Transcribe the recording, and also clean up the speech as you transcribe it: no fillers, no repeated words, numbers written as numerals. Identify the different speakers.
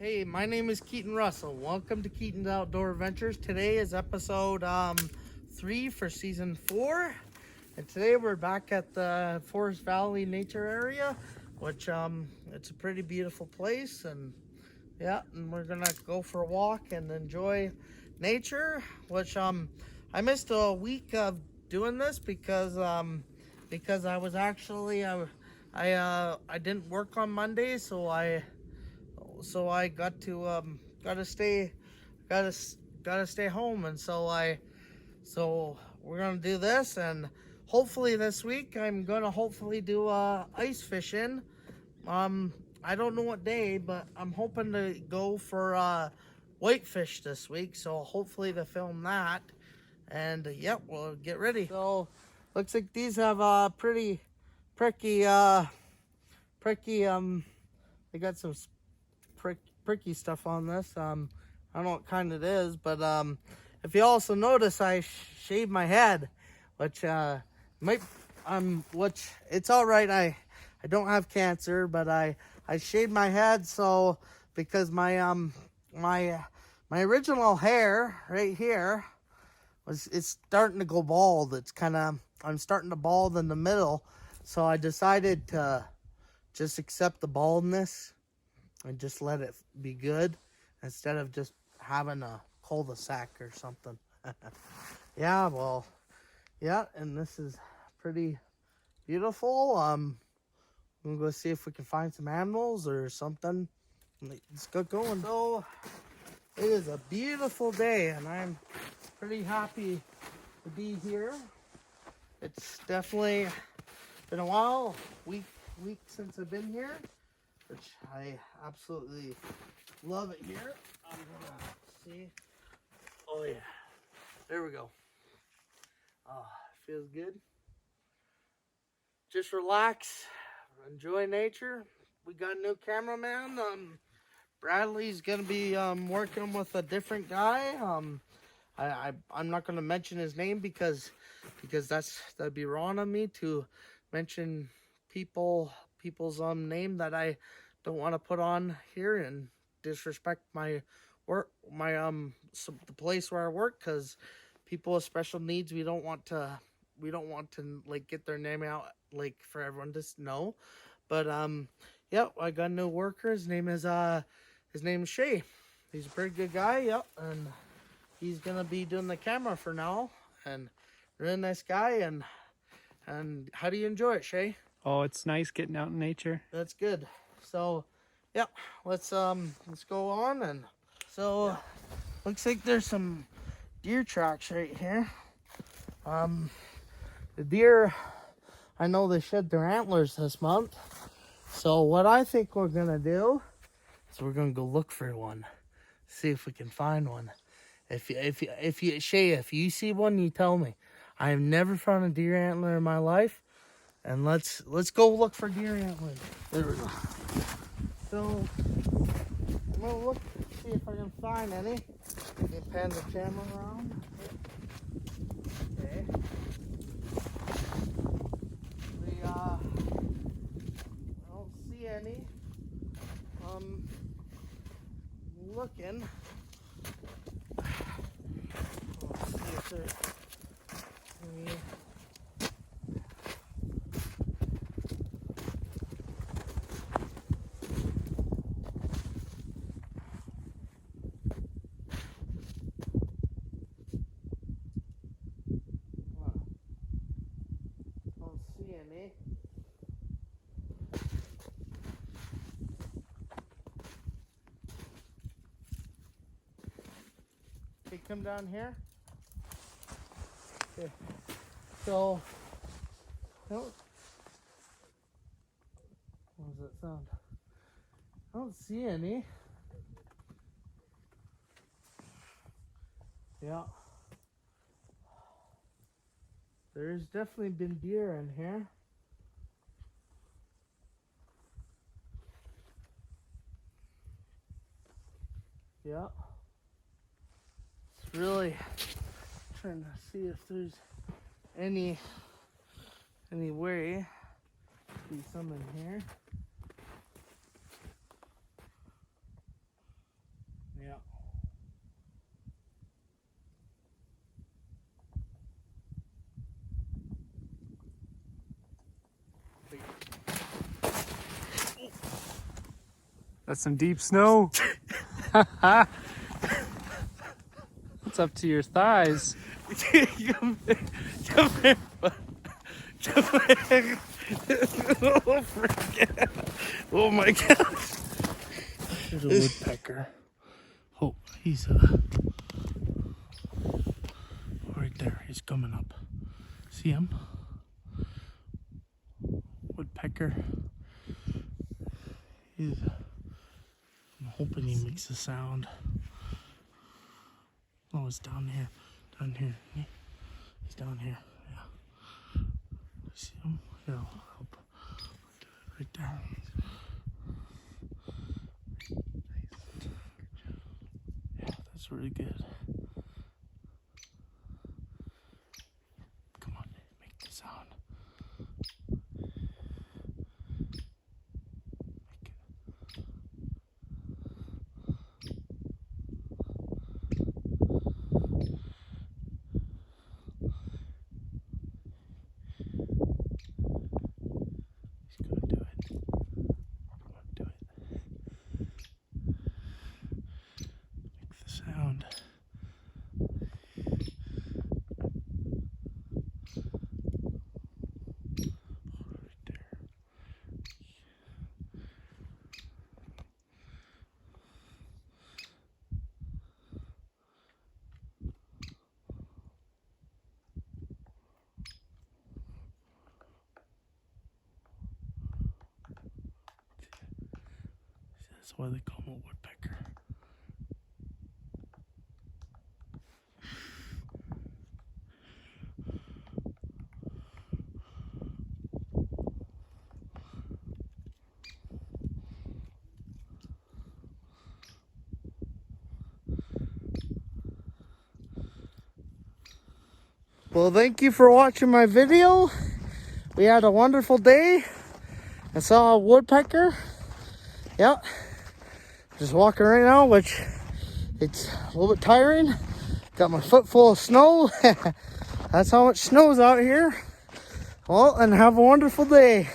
Speaker 1: Hey, my name is Keaton Russell. Welcome to Keaton's Outdoor Adventures. Today is episode 3 for season 4. And today we're back at the Forest Valley Nature Area, which it's a pretty beautiful place. And yeah, and we're gonna go for a walk and enjoy nature, which I missed a week of doing this because I was actually I didn't work on Monday, so I got to gotta stay home, and so we're gonna do this, and hopefully this week I'm gonna hopefully do ice fishing. I don't know what day, but I'm hoping to go for whitefish this week, so hopefully to film that. And yep, we'll get ready. So looks like these have pretty pricky they got some pricky stuff on this. I don't know what kind it is, but if you also notice, I shaved my head, which which it's all right. I don't have cancer, but I shaved my head so because my original hair right here it's starting to go bald. I'm starting to bald in the middle, so I decided to just accept the baldness and just let it be good instead of just having a cul-de-sac or something. Yeah, well, yeah, and this is pretty beautiful. I'm gonna go see if we can find some animals or something. Let's get going. So it is a beautiful day, and I'm pretty happy to be here. It's definitely been a while, week since I've been here, which I absolutely love it here. I'm gonna see. Oh yeah, there we go. Oh, feels good. Just relax, enjoy nature. We got a new cameraman. Bradley's gonna be working with a different guy. I'm not gonna mention his name because that'd be wrong of me to mention people's name that I don't want to put on here and disrespect my work, the place where I work, because people with special needs, we don't want to like get their name out like for everyone to know. But yeah, I got a new worker. His name is Shay. He's a pretty good guy. Yep, and he's gonna be doing the camera for now. And really nice guy. And how do you enjoy it, Shay?
Speaker 2: Oh, it's nice getting out in nature.
Speaker 1: That's good. So, yeah, let's go on. And so, yeah. Looks like there's some deer tracks right here. The deer, I know they shed their antlers this month. So what I think we're gonna do is we're gonna go look for one, see if we can find one. If you Shay, if you see one, you tell me. I have never found a deer antler in my life, and let's go look for deer antlers. There we go. So I'm gonna look, see if I can find any. I can pan the camera around. Okay. I don't see any. Looking. Let's see if there's any. Don't see any. Okay, come down here. Okay. So, no. What does that sound? I don't see any. Yeah. There's definitely been deer in here. Yeah. It's really trying to see if there's any way to be some in here.
Speaker 2: That's some deep snow. It's up to your thighs.
Speaker 1: Come here. Come here. Come here. Oh, freaking. Oh my gosh.
Speaker 2: There's a woodpecker.
Speaker 1: Oh, he's right there. He's coming up. See him? Woodpecker. I'm hoping he makes a sound. Oh, it's down here. Down here. He's down here. Yeah. See him? Here, I'll help. Do it right there. Yeah, that's really good. Come on, make the sound. He's gonna do it. Come on, do it. Make the sound. Right there. That's why they call him a woodpecker. Well, thank you for watching my video. We had a wonderful day. I saw a woodpecker. Yep. Just walking right now, which it's a little bit tiring. Got my foot full of snow. That's how much snow's out here. Well, and have a wonderful day.